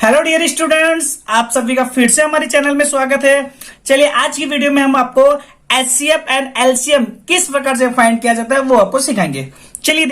Hello dear students, आप सभी का फिर से हमारे चैनल में स्वागत है। चलिए आज की वीडियो में हम आपको एचसीएफ एंड एलसीएम किस प्रकार से फाइंड किया जाता है वो आपको सिखाएंगे। चलिए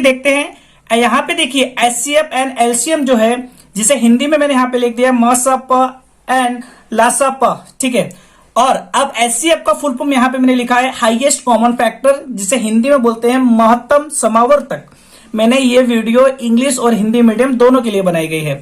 देखते हैं। यहाँ पे देखिए एचसीएफ एंड एलसीएम जो है, जिसे हिंदी में मैंने यहाँ पे लिख दिया मसप एंड लासप, ठीक है। और अब एचसीएफ का फुल फॉर्म यहाँ पे मैंने लिखा है हाईएस्ट कॉमन फैक्टर, जिसे हिंदी में बोलते हैं महत्तम समावर्तक। मैंने ये वीडियो इंग्लिश और हिंदी मीडियम दोनों के लिए बनाई गई है।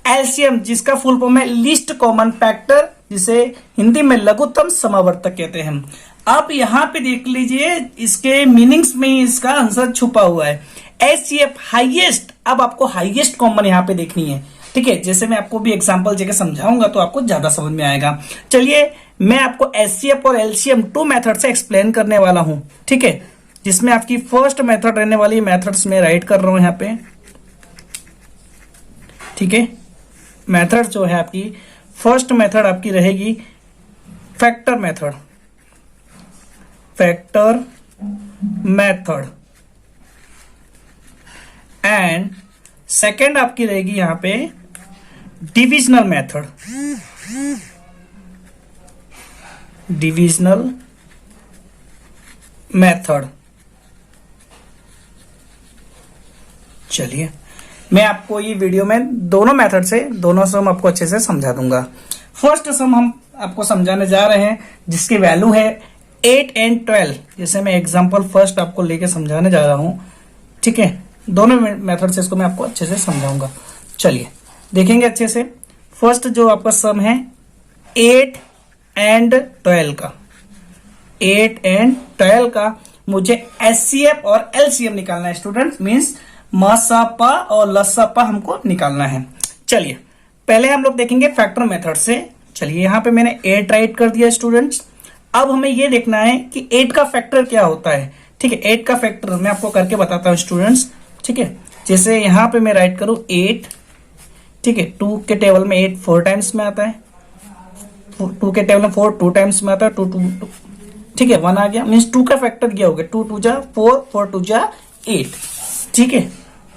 एलसीएम जिसका फुल फॉर्म है लीस्ट कॉमन फैक्टर, जिसे हिंदी में लघुत्तम समावर्तक कहते हैं। आप यहाँ पे देख लीजिए, इसके मीनिंग्स में ही इसका आंसर छुपा हुआ है। एचसीएफ हाईएस्ट, अब आपको हाईएस्ट कॉमन यहाँ पे देखनी है, ठीक है। जैसे मैं आपको भी एग्जांपल जगह समझाऊंगा तो आपको ज्यादा समझ में आएगा। चलिए मैं आपको एचसीएफ और एलसीएम टू मेथड से एक्सप्लेन करने वाला हूं, ठीक है। जिसमें आपकी फर्स्ट मेथड रहने वाली, मेथड्स में राइट कर रहा हूं यहाँ पे, ठीक है। मेथड जो है आपकी फर्स्ट मेथड आपकी रहेगी factor method, factor method. And second आपकी रहेगी यहां पे डिविजनल मेथड, डिविजनल मेथड। चलिए मैं आपको ये वीडियो में दोनों मेथड से दोनों सम आपको अच्छे से समझा दूंगा। फर्स्ट सम हम आपको समझाने जा रहे हैं, जिसकी वैल्यू है 8 and 12। जैसे मैं एग्जांपल फर्स्ट आपको लेके समझाने जा रहा हूं, ठीक है। दोनों मेथड से इसको मैं आपको अच्छे से समझाऊंगा। चलिए देखेंगे अच्छे से। फर्स्ट जो आपका सम है 8 and 12 का, 8 and 12 का मुझे एचसीएफ और एलसीएम निकालना है स्टूडेंट्स। मींस मसपा और लसपा हमको निकालना है। चलिए पहले हम लोग देखेंगे फैक्टर मेथड से। चलिए यहाँ पे मैंने 8 राइट कर दिया स्टूडेंट्स। अब हमें ये देखना है कि 8 का फैक्टर क्या होता है, ठीक है। 8 का फैक्टर मैं आपको करके बताता हूँ स्टूडेंट्स, ठीक है। जैसे यहाँ पे मैं राइट करूँ 8, ठीक है। 2 के टेबल में 8 4 टाइम्स में आता है, 2 के टेबल में 4 2 टाइम्स में आता है, 2 2, ठीक है। 1 आ गया, मीन्स 2 का फैक्टर क्या हो गया, 2 2 जा 4, 4 2 जा 8, ठीक है।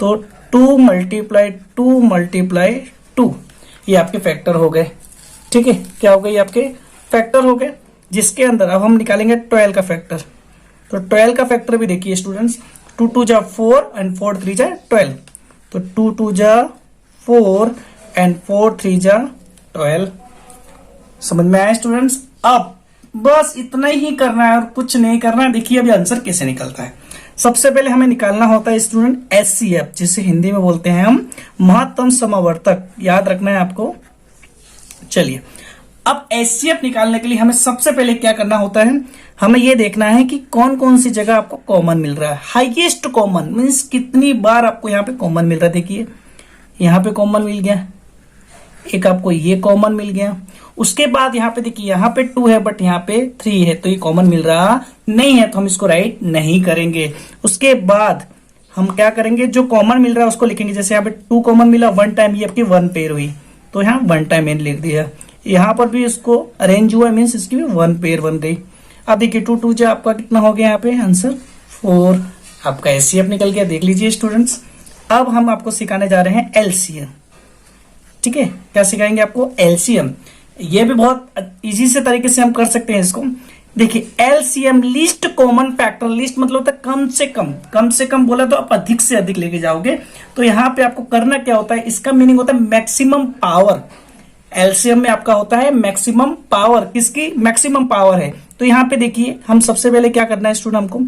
तो 2 मल्टीप्लाई 2 ये आपके फैक्टर हो गए, ठीक है। क्या हो गए, ये आपके फैक्टर हो गए। जिसके अंदर अब हम निकालेंगे 12 का फैक्टर। तो 12 का फैक्टर भी देखिए स्टूडेंट्स, 2 2 जा 4 एंड 4 3 जा 12। तो 2 2 जा 4 एंड 4 3 जा 12। समझ में आया स्टूडेंट्स। अब बस इतना ही करना है और कुछ नहीं करना है। देखिए अभी आंसर कैसे निकलता है। सबसे पहले हमें निकालना होता है स्टूडेंट एचसीएफ, जिसे हिंदी में बोलते हैं हम महत्तम समावर्तक। याद रखना है आपको। चलिए अब एचसीएफ निकालने के लिए हमें सबसे पहले क्या करना होता है, हमें यह देखना है कि कौन कौन सी जगह आपको कॉमन मिल रहा है। हाईएस्ट कॉमन मीन्स कितनी बार आपको यहाँ पे कॉमन मिल रहा है। देखिए यहाँ पे कॉमन मिल गया, एक आपको ये कॉमन मिल गया। उसके बाद यहाँ पे देखिए, यहाँ पे 2 है बट यहाँ पे 3 है, तो ये कॉमन मिल रहा नहीं है, तो हम इसको राइट नहीं करेंगे। उसके बाद हम क्या करेंगे, जो कॉमन मिल रहा है उसको लिखेंगे। जैसे यहाँ पे 2 कॉमन मिला, 1 टाइम ये आपकी 1 पेयर हुई, तो यहाँ 1 टाइम एन लिख दिया। यहाँ पर भी इसको अरेंज हुआ, मीन्स इसकी भी 1 पेयर बन गई। अब देखिए 2 2 जो आपका कितना हो गया, यहाँ पे आंसर 4। आपका एचसीएफ निकल गया, देख लीजिए स्टूडेंट्स। अब हम आपको सिखाने जा रहे हैं एलसीएम, ठीक है। क्या सिखाएंगे आपको, एलसीएम। ये भी बहुत इजी से तरीके से हम कर सकते हैं इसको। देखिए LCM least common factor, least मतलब होता है कम से कम, कम से कम बोला तो आप अधिक से अधिक लेके जाओगे। तो यहाँ पे आपको करना क्या होता है, इसका मीनिंग होता है मैक्सिमम पावर। एलसीएम में आपका होता है मैक्सिमम पावर, किसकी मैक्सिमम पावर है। तो यहाँ पे देखिए हम सबसे पहले क्या करना है स्टूडेंट, हमको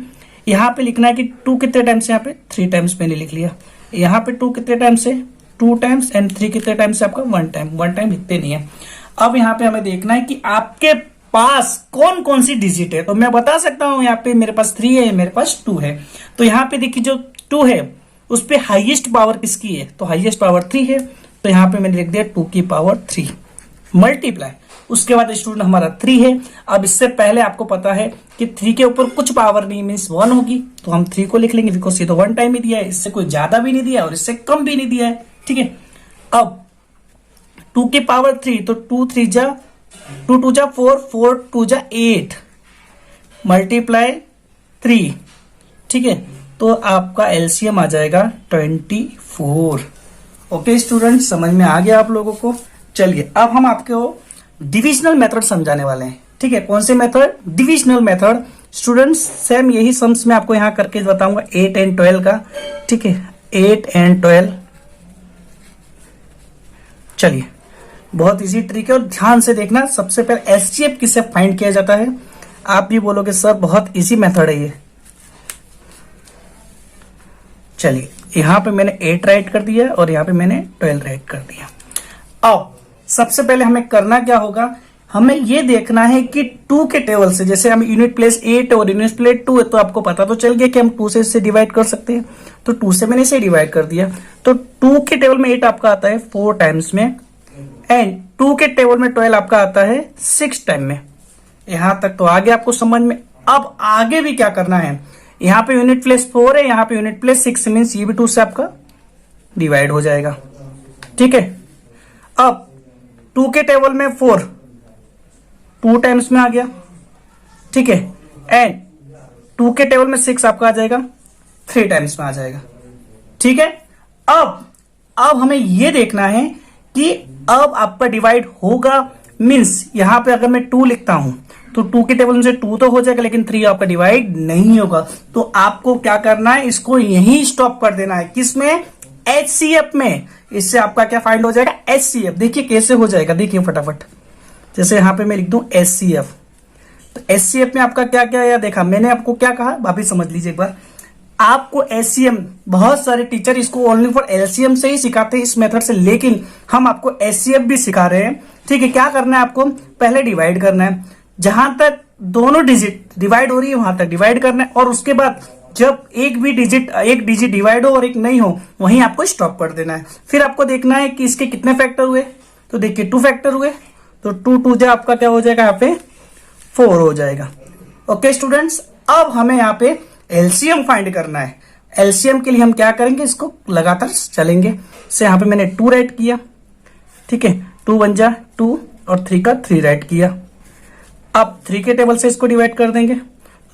यहाँ पे लिखना है कि 2 कितने टाइम्स, यहाँ पे 3 टाइम्स मैंने लिख लिया। यहाँ पे 2 कितने टाइम्स है, 2 टाइम्स, एंड 3 कितने टाइम्स है आपका 1 टाइम, 1 टाइम लिखते नहीं है। अब यहाँ पे हमें देखना है कि आपके पास कौन कौन सी डिजिट है। तो मैं बता सकता हूं यहाँ पे मेरे पास 3 है, मेरे पास 2 है। तो यहाँ पे देखिए जो 2 है उस पे हाईएस्ट पावर किसकी है, तो हाईएस्ट पावर 3 है। तो यहाँ पे मैंने लिख दिया 2 की पावर 3 मल्टीप्लाई। उसके बाद स्टूडेंट हमारा 3 है। अब इससे पहले आपको पता है कि 3 के ऊपर कुछ पावर नहीं, मीन्स 1 होगी, तो हम 3 को लिख लेंगे, बिकॉज ये तो 1 टाइम ही दिया है, इससे कोई ज्यादा भी नहीं दिया और इससे कम भी नहीं दिया है, ठीक है। अब 2 की पावर 3, तो 2 3 जा 2 2 जा 4, 4 2 जा 8 मल्टीप्लाई 3, ठीक है। तो आपका एलसीएम आ जाएगा 24। ओके स्टूडेंट, समझ में आ गया आप लोगों को। चलिए अब हम आपको डिविजनल मेथड समझाने वाले हैं। ठीक है, कौन से method? Divisional method. Students same यही सम्स मैं आपको यहां करके बताऊंगा 8 एंड 12 का। ठीक है, 8 एंड 12। चलिए, बहुत इजी ट्रिक है और ध्यान से देखना। सबसे पहले एचसीएफ किससे फाइंड किया जाता है? आप भी बोलोगे सर बहुत इजी मेथड है ये। चलिए, यहां पे मैंने 8 राइट कर दिया और यहां पे मैंने 12 राइट कर दिया। अब सबसे पहले हमें करना क्या होगा? हमें ये देखना है कि 2 के टेबल से, जैसे हम यूनिट प्लेस 8 और यूनिट प्लेस 2 है, तो आपको पता तो चल गया कि हम 2 से इससे डिवाइड कर सकते हैं। तो 2 से मैंने इसे डिवाइड कर दिया। तो 2 के टेबल में 8 आपका आता है 4 टाइम्स में, एंड 2 के टेबल में 12 आपका आता है 6 टाइम में। यहां तक तो आगे आपको समझ में। अब आगे भी क्या करना है? यहां पे यूनिट प्लेस 4 है, यहां पे यूनिट प्लेस 6 मीन्स ये भी 2 से आपका डिवाइड हो जाएगा। ठीक है, अब 2 के टेबल में 4 2 टाइम्स में आ गया। ठीक है, एंड 2 के टेबल में 6 आपका आ जाएगा 3 टाइम्स में आ जाएगा। ठीक है, अब हमें यह देखना है कि अब आपका डिवाइड होगा मीन्स यहां पे अगर मैं 2 लिखता हूं तो 2 के टेबल में से 2 तो हो जाएगा, लेकिन 3 आपका डिवाइड नहीं होगा। तो आपको क्या करना है? इसको यहीं स्टॉप कर देना है। किसमें? एचसीएफ में। इससे आपका क्या फाइंड हो जाएगा? एचसीएफ। देखिए कैसे हो जाएगा, देखिए फटाफट। जैसे यहां पे मैं लिख दूं एचसीएफ, तो एचसीएफ में आपका क्या क्या है देखा मैंने। आपको क्या कहा वापिस समझ लीजिए एक बार। आपको एचसीएम, बहुत सारे टीचर इसको ओनली फॉर एलसीएम से ही सिखाते हैं इस मेथड से, लेकिन हम आपको एचसीएफ भी सिखा रहे हैं। ठीक है, क्या करना है आपको? पहले डिवाइड करना है, जहां तक दोनों डिजिट डिवाइड हो रही है वहां तक डिवाइड करना है, और उसके बाद जब एक डिजिट डिवाइड हो और एक नहीं हो, वहीं आपको स्टॉप कर देना है। फिर आपको देखना है कि इसके कितने फैक्टर हुए। तो देखिए 2 फैक्टर हुए, तो 2 2 जा आपका क्या हो जाएगा? यहाँ पे 4 हो जाएगा। ओके स्टूडेंट्स, अब हमें यहाँ पे एलसीएम फाइंड करना है। एलसीएम के लिए हम क्या करेंगे? इसको लगातार चलेंगे। से यहाँ पे मैंने 2 राइट किया। ठीक है, 2 1 जा 2 और 3 का 3 राइट किया। अब 3 के टेबल से इसको डिवाइड कर देंगे,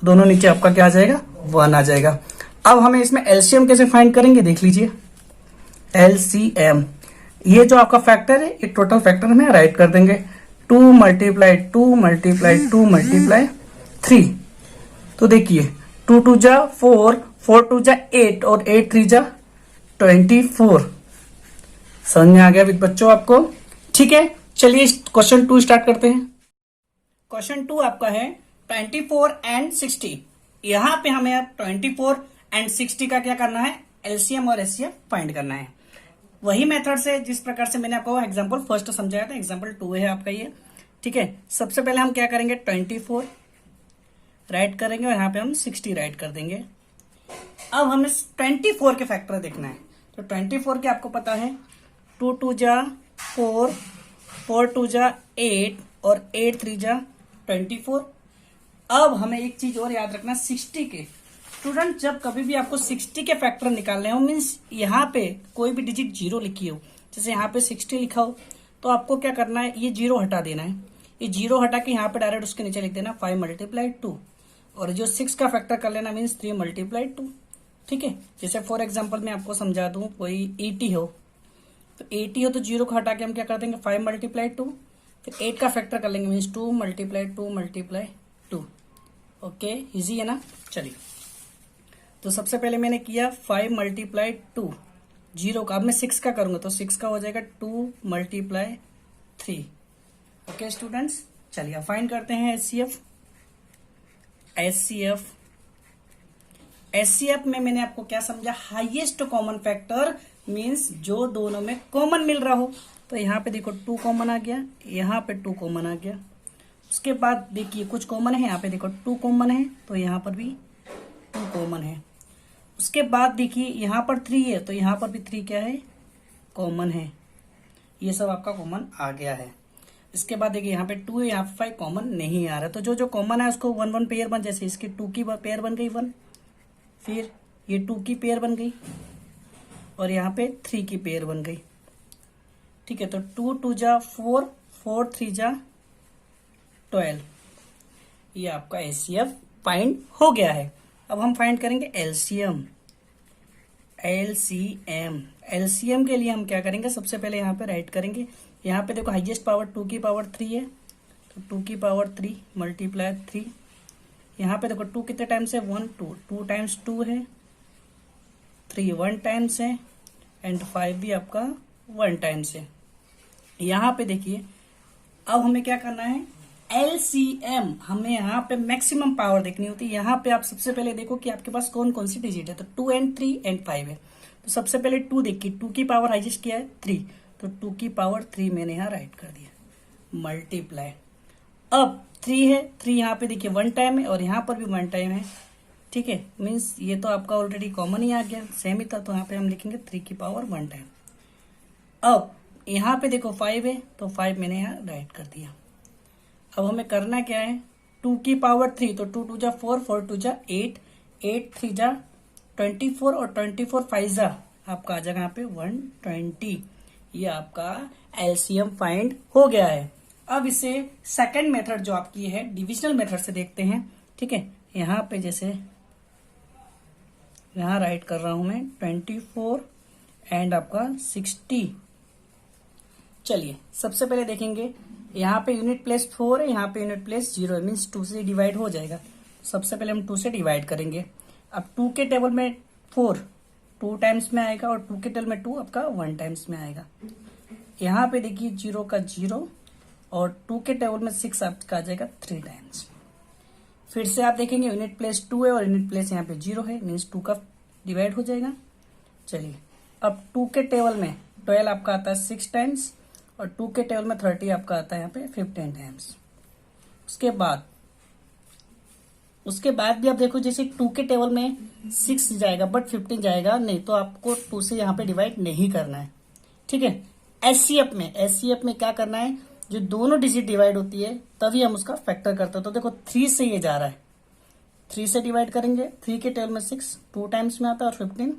दोनों नीचे आपका क्या आ जाएगा? 1 आ जाएगा। अब हमें इसमें एलसीएम कैसे फाइंड करेंगे देख लीजिए। एलसीएम, ये जो आपका फैक्टर है ये टोटल फैक्टर में राइट कर देंगे। 2 मल्टीप्लाई 2 मल्टीप्लाई 2 मल्टीप्लाई 3। तो देखिए 2 2 जा 4, 4 2 जा 8 और 8 3 जा 24। समझ में आ गया बच्चों आपको? ठीक है, चलिए क्वेश्चन 2 स्टार्ट करते हैं। क्वेश्चन 2 आपका है 24 एंड 60। यहां पे हमें अब 24 एंड 60 का क्या करना है? एलसीएम और एचसीएफ फाइंड करना है। वही मेथड से जिस प्रकार से मैंने आपको एग्जांपल फर्स्ट समझाया था, एग्जांपल 2 है आपका ये। ठीक है, सबसे पहले हम क्या करेंगे? 24 राइट करेंगे और यहाँ पे हम 60 राइट कर देंगे। अब हमें 24 के फैक्टर देखना है। तो 24 के आपको पता है 2 2 जा 4, 4 2 जा 8 और 8 3 जा 24। अब हमें एक चीज और याद रखना 60 के। स्टूडेंट जब कभी भी आपको 60 के फैक्टर निकालने हो मीन्स यहाँ पे कोई भी डिजिट 0 लिखी हो, जैसे यहाँ पे 60 लिखा हो, तो आपको क्या करना है? ये 0 हटा देना है। ये 0 हटा के यहाँ पे डायरेक्ट उसके नीचे लिख देना 5 मल्टीप्लाई 2, और जो 6 का फैक्टर कर लेना मीन्स 3 मल्टीप्लाई 2। ठीक है, जैसे फॉर एग्जाम्पल मैं आपको समझा दूं, कोई 80 हो तो 80 हो तो 0 को हटा के हम क्या कर देंगे? 5 मल्टीप्लाई 2, फिर 8 का फैक्टर कर लेंगे means 2 multiply 2 multiply 2। Okay, easy है ना? चलिए, तो सबसे पहले मैंने किया 5 मल्टीप्लाई 2 0 का। अब मैं 6 का करूंगा तो 6 का हो जाएगा 2 मल्टीप्लाई 3। ओके स्टूडेंट्स, चलिए फाइंड करते हैं एचसीएफ। एचसीएफ में मैंने आपको क्या समझा? हाईएस्ट कॉमन फैक्टर मींस जो दोनों में कॉमन मिल रहा हो। तो यहाँ पे देखो 2 कॉमन आ गया, यहाँ पे 2 कॉमन आ गया। उसके बाद देखिए कुछ कॉमन है, यहाँ पे देखो 2 कॉमन है तो यहाँ पर भी 2 कॉमन है। उसके बाद देखिए यहाँ पर 3 है तो यहाँ पर भी 3 क्या है? कॉमन है। ये सब आपका कॉमन आ गया है। इसके बाद देखिए यहाँ पे 2 है, यहाँ पे 5 कॉमन नहीं आ रहा, तो जो जो कॉमन है उसको 1 1 पेयर बन, जैसे इसकी 2 की पेयर बन गई 1, फिर ये 2 की पेयर बन गई और यहाँ पे 3 की पेयर बन गई। ठीक है, तो 2 2 जा 4, 4 3 जा 12। ये आपका एचसीएफ फाइंड हो गया है। अब हम फाइंड करेंगे एलसीएम। एलसीएम। एलसीएम के लिए हम क्या करेंगे, सबसे पहले यहाँ पे राइट करेंगे। यहाँ पे देखो हाईएस्ट पावर 2 की पावर 3 है, तो 2 की पावर 3 मल्टीप्लाई 3। यहाँ पे देखो 2 कितने टाइम्स है, 1 2, 2 टाइम्स 2 है, 3 1 टाइम्स है, एंड 5 भी आपका 1 टाइम्स है। यहाँ पे देखिए अब हमें क्या करना है, एलसीएम, हमें यहाँ पे मैक्सिमम पावर देखनी होती है। यहाँ पे आप सबसे पहले देखो कि आपके पास कौन कौन सी डिजिट है, तो 2 एंड 3 एंड 5 है। तो सबसे पहले 2 देखिए, 2 की पावर हाईएस्ट क्या है 3, तो 2 की पावर 3 मैंने यहाँ राइट कर दिया, मल्टीप्लाई। अब 3 है, 3 यहाँ पे देखिए 1 टाइम है और यहाँ पर भी 1 टाइम है, ठीक है, मीन्स ये तो आपका ऑलरेडी कॉमन ही आ गया, सेम ही था, तो यहाँ पे हम लिखेंगे 3 की पावर 1 टाइम। अब यहाँ पे देखो 5 है, तो 5 मैंने यहाँ राइट कर दिया। अब हमें करना क्या है, 2 की पावर 3, तो 2 2 जा 4, 4 2 जा 8, 8 3 जा 24 और 24 5 जा आपका आ जाएगा यहाँ पे 120। ये आपका एलसीएम फाइंड हो गया है। अब इसे सेकंड मेथड जो आपकी है डिविजनल मेथड से देखते हैं, ठीक है। यहाँ पे जैसे यहाँ राइट कर रहा हूं मैं 24 एंड आपका 60। चलिए सबसे पहले देखेंगे, यहाँ पे यूनिट प्लेस 4 है, यहाँ पे यूनिट प्लेस 0 है, मीन्स 2 से डिवाइड हो जाएगा। सबसे पहले हम 2 से डिवाइड करेंगे। अब 2 के टेबल में 4 2 टाइम्स में आएगा और 2 के टेबल में 2 आपका 1 टाइम्स में आएगा। यहाँ पे देखिए 0 का 0 और 2 के टेबल में 6 आपका आ जाएगा 3 टाइम्स। फिर से आप देखेंगे यूनिट प्लेस 2 है और यूनिट प्लेस यहाँ पे 0 है, मीन्स 2 का डिवाइड हो जाएगा। चलिए अब 2 के टेबल में 12 आपका आता है 6 टाइम्स और 2 के टेबल में 30 आपका आता है यहाँ पे 15 टाइम्स। उसके बाद भी आप देखो जैसे 2 के टेबल में 6 जाएगा बट 15 जाएगा नहीं, तो आपको 2 से यहाँ पे डिवाइड नहीं करना है, ठीक है। एससीएफ में क्या करना है, जो दोनों डिजिट डिवाइड होती है तभी हम उसका फैक्टर करते हैं। तो देखो 3 से ये जा रहा है, 3 से डिवाइड करेंगे, 3 के टेबल में 6 2 टाइम्स में आता है और 15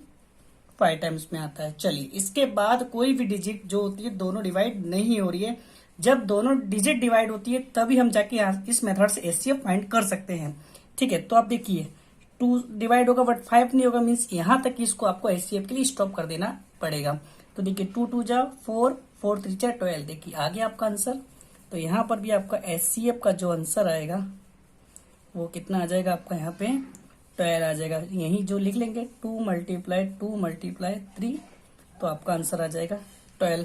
5 टाइम्स में आता है। चलिए इसके बाद कोई भी डिजिट जो होती है दोनों डिवाइड नहीं हो रही है, जब दोनों डिजिट डिवाइड होती है तभी हम जाके इस मेथड से एचसीएफ फाइंड कर सकते हैं, ठीक है। तो आप देखिए 2 डिवाइड होगा बट 5 नहीं होगा, मीन्स यहां तक इसको आपको एचसीएफ के लिए स्टॉप कर देना पड़ेगा। तो देखिए 2 2 जा 4, 4 3 जा 12, देखिए आ गया आपका आंसर। तो यहाँ पर भी आपका एचसीएफ का जो आंसर आएगा वो कितना आ जाएगा आपका, यहाँ पे 12 आ जाएगा। यही जो लिख लेंगे 2 मल्टीप्लाई 2 मल्टीप्लाई 3, तो आपका आंसर आ जाएगा 12।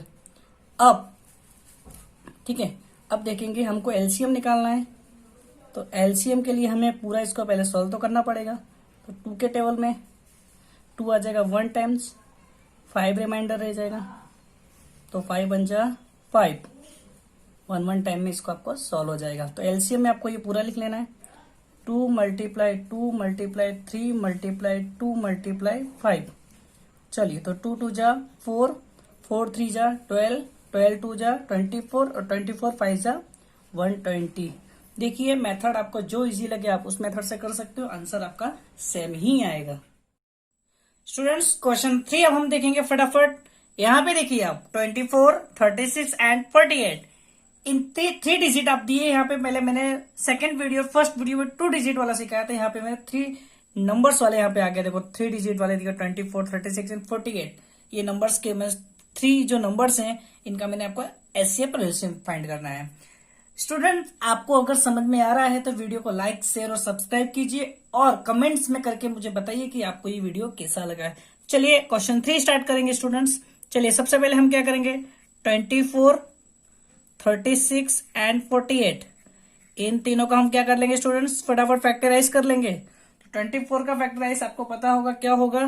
अब ठीक है, अब देखेंगे हमको एलसीएम निकालना है, तो एलसीएम के लिए हमें पूरा इसको पहले सॉल्व तो करना पड़ेगा। तो 2 के टेबल में 2 आ जाएगा 1 टाइम्स, 5 रिमाइंडर रह जाएगा, तो 5 बन जा 5, 1 टाइम में इसको आपको सॉल्व हो जाएगा। तो एलसीएम में आपको ये पूरा लिख लेना है, 2 मल्टीप्लाई 2 मल्टीप्लाई 3 मल्टीप्लाई 2 मल्टीप्लाई 5। चलिए तो 2 2 जा 4, 4 3 जा 12, 12 2 जा 24 और 24 5 जा 120। देखिए मेथड आपको जो इजी लगे आप उस मेथड से कर सकते हो, आंसर आपका सेम ही आएगा। स्टूडेंट्स क्वेश्चन 3 अब हम देखेंगे फटाफट। यहाँ पे देखिए आप 24, 36 एंड 48 इन 3 डिजिट आप दिए। यहाँ पे पहले मैंने फर्स्ट वीडियो में 2 डिजिट वाला सिखाया था, यहाँ पे मैंने 3 नंबर्स वाले यहाँ पे आ गया। देखो 3 डिजिट वाले दिखा 24, 36 एंड 48। ये नंबर्स के मैं 3 जो नंबर्स हैं इनका मैंने आपको एचसीएफ और एलसीएम फाइंड करना है। स्टूडेंट आपको अगर समझ में आ रहा है तो वीडियो को लाइक शेयर और सब्सक्राइब कीजिए और कमेंट्स में करके मुझे बताइए कि आपको ये वीडियो कैसा लगा है। चलिए क्वेश्चन 3 स्टार्ट करेंगे स्टूडेंट्स। चलिए सबसे पहले हम क्या करेंगे, 24, 36 एंड 48 इन तीनों का हम क्या कर लेंगे स्टूडेंट्स, फटाफट फैक्टराइज कर लेंगे। तो 24 का फैक्टराइज आपको पता होगा क्या होगा,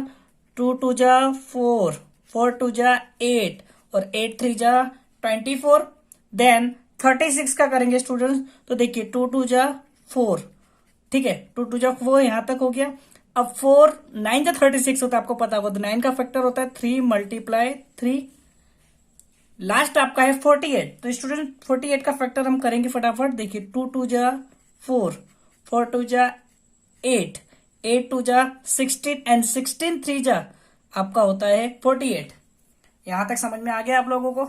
2 2 जा 4, 4 2 जा 8 और 8 3 जा 24। देन 36 का करेंगे स्टूडेंट्स, तो देखिए 2 2 जा 4, ठीक है, 2 2 जा 4 यहां तक हो गया। अब 4 9 जा 36 होता है, आपको पता होगा, तो 9 का फैक्टर होता है 3 मल्टीप्लाई 3। लास्ट आपका है 48, तो स्टूडेंट 48 का फैक्टर हम करेंगे फटाफट। देखिए 2 2 जा 4, 4 2 जा 8, 8 2 जा 16 एंड 16 3 जा आपका होता है 48। यहां तक समझ में आ गया आप लोगों को।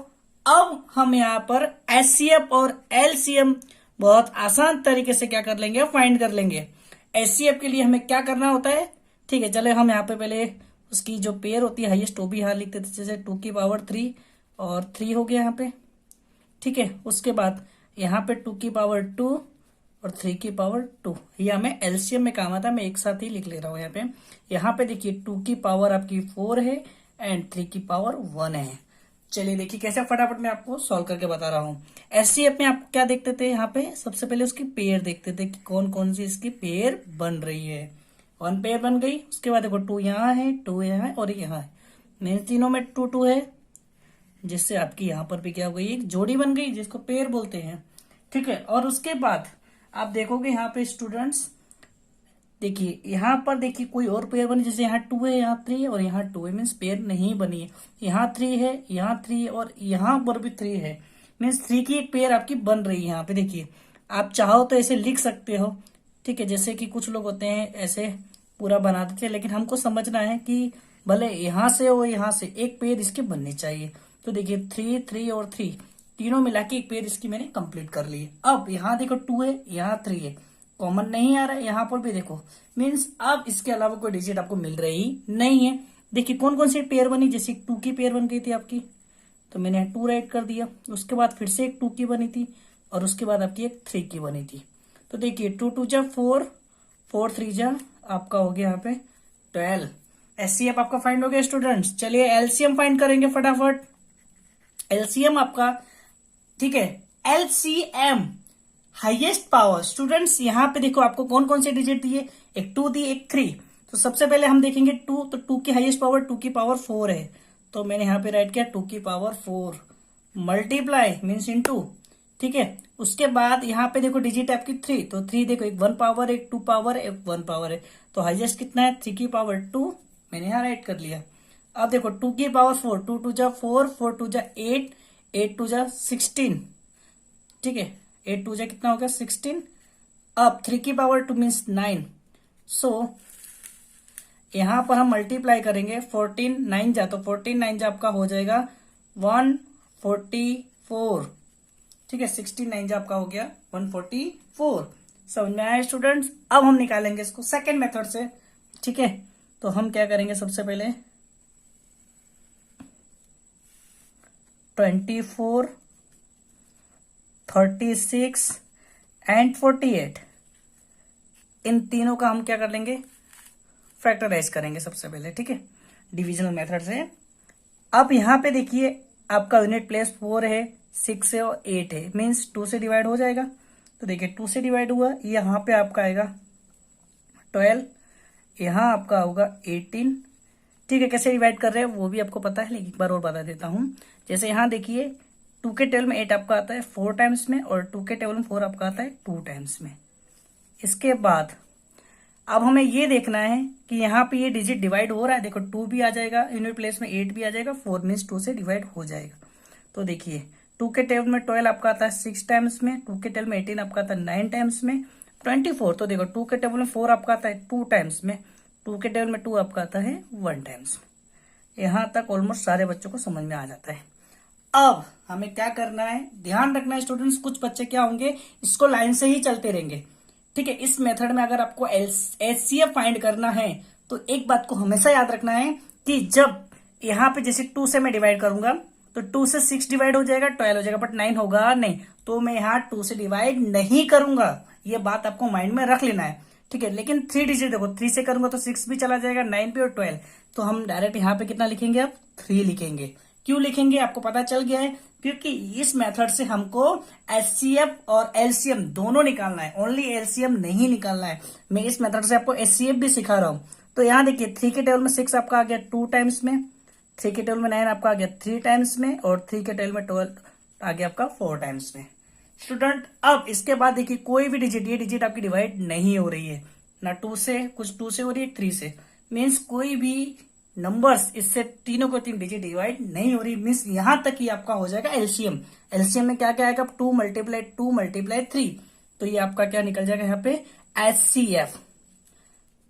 अब हम यहाँ पर एचसीएफ और एलसीएम बहुत आसान तरीके से क्या कर लेंगे, फाइंड कर लेंगे। एचसीएफ के लिए हमें क्या करना होता है, ठीक है, चले हम यहाँ पे पहले उसकी जो पेयर होती है हाईएस्ट वो भी यहाँ लिख देते, जैसे 2 की पावर 3 और 3 हो गया यहाँ पे, ठीक है। उसके बाद यहाँ पे 2 की पावर 2 और 3 की पावर 2, ये हमें एलसीएम में काम आता है, मैं एक साथ ही लिख ले रहा हूँ यहाँ पे। यहाँ पे देखिए 2 की पावर आपकी 4 है एंड 3 की पावर 1 है। चलिए देखिए कैसे फटाफट मैं आपको सॉल्व करके बता रहा हूँ। एचसीएफ में आप क्या देखते थे, यहाँ पे सबसे पहले उसकी पेयर देखते थे कि कौन कौन सी इसकी पेयर बन रही है। 1 पेयर बन गई, उसके बाद देखो 2 यहाँ है, 2 यहाँ है और यहाँ है, मीन्स तीनों में 2 2 है, जिससे आपकी यहाँ पर भी क्या हो गई, एक जोड़ी बन गई जिसको पेयर बोलते हैं, ठीक है। और उसके बाद आप देखोगे यहाँ पे स्टूडेंट्स, देखिए यहाँ पर देखिए कोई और पेयर बनी, जैसे यहाँ 2 है, यहाँ 3 है और यहाँ 2 है, मीन्स पेयर नहीं बनी है। यहाँ 3 है, यहाँ 3 है और यहाँ पर भी 3 है, मीन्स 3 की एक पेयर आपकी बन रही है। यहाँ पे देखिए आप चाहो तो ऐसे लिख सकते हो, ठीक है, जैसे कि कुछ लोग होते हैं ऐसे पूरा बना देते हैं, लेकिन हमको समझना है कि भले यहाँ से हो यहाँ से एक पेयर इसकी बननी चाहिए। तो देखिए 3 3 और 3 तीनों मिला के एक पेयर इसकी मैंने कंप्लीट कर ली है। अब यहाँ देखो 2 है, यहाँ 3 है, कॉमन नहीं आ रहा है, यहाँ पर भी देखो, मीन्स अब इसके अलावा कोई डिजिट आपको मिल रही नहीं है। देखिए कौन कौन सी पेयर बनी, जैसे 2 की पेयर बन गई थी आपकी, तो मैंने 2 राइट कर दिया। उसके बाद फिर से एक 2 की बनी थी और उसके बाद आपकी एक 3 की बनी थी। तो देखिए 2 2 जा 4, 4 3 जा आपका हो गया यहाँ पे 12। एचसीएफ आपका फाइंड हो गया स्टूडेंट्स। चलिए एलसीएम फाइंड करेंगे फटाफट। एलसीएम आपका, ठीक है, एलसीएम हाईएस्ट पावर। स्टूडेंट्स यहाँ पे देखो आपको कौन कौन से डिजिट दिए, एक 2 दी, एक 3। तो सबसे पहले हम देखेंगे 2, तो 2 की हाईएस्ट पावर 2 की पावर 4 है, तो मैंने यहाँ पे राइट किया 2 की पावर 4 मल्टीप्लाई मीन्स इनटू, ठीक है। उसके बाद यहाँ पे देखो डिजिट है आपकी 3, तो 3 देखो, एक 1 पावर, एक 2 पावर, एक 1 पावर है, तो हाईएस्ट कितना है 3 की पावर 2, मैंने यहाँ राइट कर लिया। अब देखो 2 की पावर 4, 2 2 जा 4, 4 2 जा 8, 8 2 जा 16, ठीक है, 8 2 जा कितना हो गया 16। अब 3 की पावर 2 मीन्स 9, सो यहां पर हम मल्टीप्लाई करेंगे 14 9 जा, तो 14 9 जा आपका हो जाएगा 144, ठीक है, 16 9 जा आपका हो गया 144। समझ में आया स्टूडेंट्स। अब हम निकालेंगे इसको सेकेंड मेथड से, ठीक है। तो हम क्या करेंगे, सबसे पहले 24 36 एंड 48 इन तीनों का हम क्या कर लेंगे, फैक्टराइज करेंगे सबसे पहले, ठीक है, डिविजनल मेथड से। अब यहाँ पे देखिए आपका यूनिट प्लेस 4 है, 6 है और 8 है, मीन्स 2 से डिवाइड हो जाएगा। तो देखिए 2 से डिवाइड हुआ, यहाँ पे आपका आएगा 12, यहाँ आपका होगा 18, ठीक है। कैसे डिवाइड कर रहे हैं वो भी आपको पता है, लेकिन एक बार और बता देता हूँ। जैसे यहाँ देखिए 2 के टेबल में 8 आपका आता है 4 टाइम्स में और 2 के टेबल में 4 आपका आता है 2 टाइम्स में। इसके बाद अब हमें ये देखना है कि यहाँ पे ये डिजिट डिवाइड हो रहा है, देखो 2 भी आ जाएगा यूनिट प्लेस में, 8 भी आ जाएगा, 4 मीन्स 2 से डिवाइड हो जाएगा। तो देखिए 2 के टेबल में 12 आपका आता है 6 टाइम्स में, 2 के टेबल में 18 आपका आता है 9 टाइम्स में, 24 तो देखो 2 के टेबल में 4 आपका आता है 2 टाइम्स में, 2 के टेबल में 2 आपका आता है 1 टाइम्स में। यहाँ तक ऑलमोस्ट सारे बच्चों को समझ में आ जाता है। अब हमें क्या करना है, ध्यान रखना है स्टूडेंट्स, कुछ बच्चे क्या होंगे इसको लाइन से ही चलते रहेंगे, ठीक है। इस मेथड में अगर आपको एचसीएफ फाइंड करना है तो एक बात को हमेशा याद रखना है कि जब यहाँ पे जैसे 2 से मैं डिवाइड करूंगा तो 2 से 6 डिवाइड हो जाएगा, 12 हो जाएगा, बट 9 होगा नहीं, तो मैं यहाँ 2 से डिवाइड नहीं करूंगा। ये बात आपको माइंड में रख लेना है, ठीक है। लेकिन 3 डिजिट देखो, 3 से करूंगा तो 6 भी चला जाएगा, 9 भी और 12, तो हम डायरेक्ट यहाँ पे कितना लिखेंगे, अब 3 लिखेंगे। क्यों लिखेंगे आपको पता चल गया है, क्योंकि इस मेथड से हमको एचसीएफ और एलसीएम दोनों निकालना है, ओनली एलसीएम नहीं निकालना है। मैं इस मेथड से आपको एचसीएफ भी सिखा रहा हूं। तो यहाँ देखिए 3 के टेबल में 6 आपका आ गया 2 टाइम्स में, 3 के टेबल में 9 आपका आ गया 3 टाइम्स में और 3 के टेबल में 12 आ गया आपका 4 टाइम्स में। स्टूडेंट अब इसके बाद देखिए कोई भी डिजिट, ये डिजिट आपकी डिवाइड नहीं हो रही है, ना 2 से, कुछ 2 से हो रही है, 3 से, मीन्स कोई भी नंबर्स इससे तीनों को 3 डिजिट डिवाइड नहीं हो रही, मीन्स यहां तक ही आपका हो जाएगा एलसीएम। एलसीएम में क्या क्या आएगा, 2 मल्टीप्लाई 3, तो ये आपका क्या निकल जाएगा यहाँ पे एचसीएफ।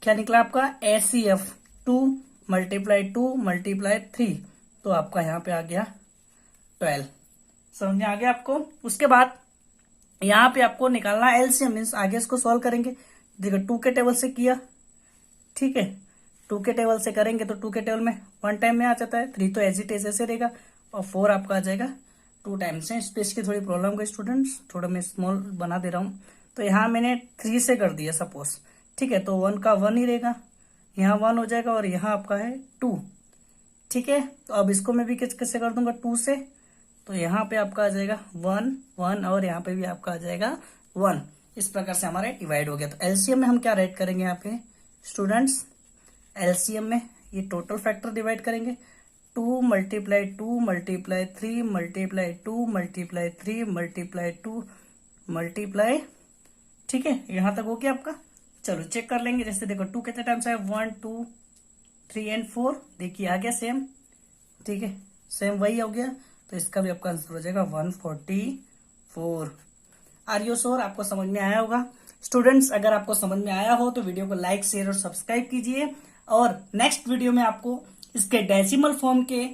क्या निकला आपका एचसीएफ, 2 मल्टीप्लाई 3, तो आपका यहाँ पे आ गया 12। समझ में आ गया आपको। उसके बाद यहाँ पे आपको निकालना है एलसीएम, मीन्स आगे इसको सॉल्व करेंगे। देखो 2 के टेबल से किया, ठीक है, 2 के टेबल से करेंगे तो 2 के टेबल में 1 टाइम में आ जाता है, 3 तो एज इट इज ऐसे रहेगा, और 4 आपका आ जाएगा 2 टाइम्स है। स्पेस की थोड़ी प्रॉब्लम गई स्टूडेंट्स, थोड़ा मैं स्मॉल बना दे रहा हूँ। तो यहाँ मैंने 3 से कर दिया सपोज, ठीक है, तो 1 का 1 ही रहेगा, यहाँ 1 हो जाएगा, और यहाँ आपका है 2, ठीक है। तो अब इसको मैं भी कैसे कर दूंगा 2 से, तो यहाँ पे आपका आ जाएगा 1 1, और यहाँ पे भी आपका आ जाएगा 1। इस प्रकार से हमारे डिवाइड हो गया। तो एलसीएम में हम क्या राइट करेंगे यहाँ पे स्टूडेंट्स, एलसीएम में ये टोटल फैक्टर डिवाइड करेंगे, 2 multiply 2 multiply 3 multiply 2 multiply 3 multiply 2 multiply, ठीक है, यहां तक हो गया आपका। चलो चेक कर लेंगे, जैसे देखो 2 कितने टाइम्स है, 1 2 3 एंड 4, देखिए आ गया सेम, ठीक है, सेम वही हो गया। तो इसका भी आपका आंसर हो जाएगा 144। आर यू श्योर आपको समझ में आया होगा स्टूडेंट्स? अगर आपको समझ में आया हो तो वीडियो को लाइक शेयर और सब्सक्राइब कीजिए, और नेक्स्ट वीडियो में आपको इसके डेसिमल फॉर्म के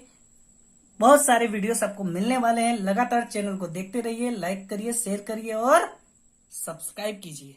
बहुत सारे वीडियोस आपको मिलने वाले हैं। लगातार चैनल को देखते रहिए, लाइक करिए, शेयर करिए और सब्सक्राइब कीजिए।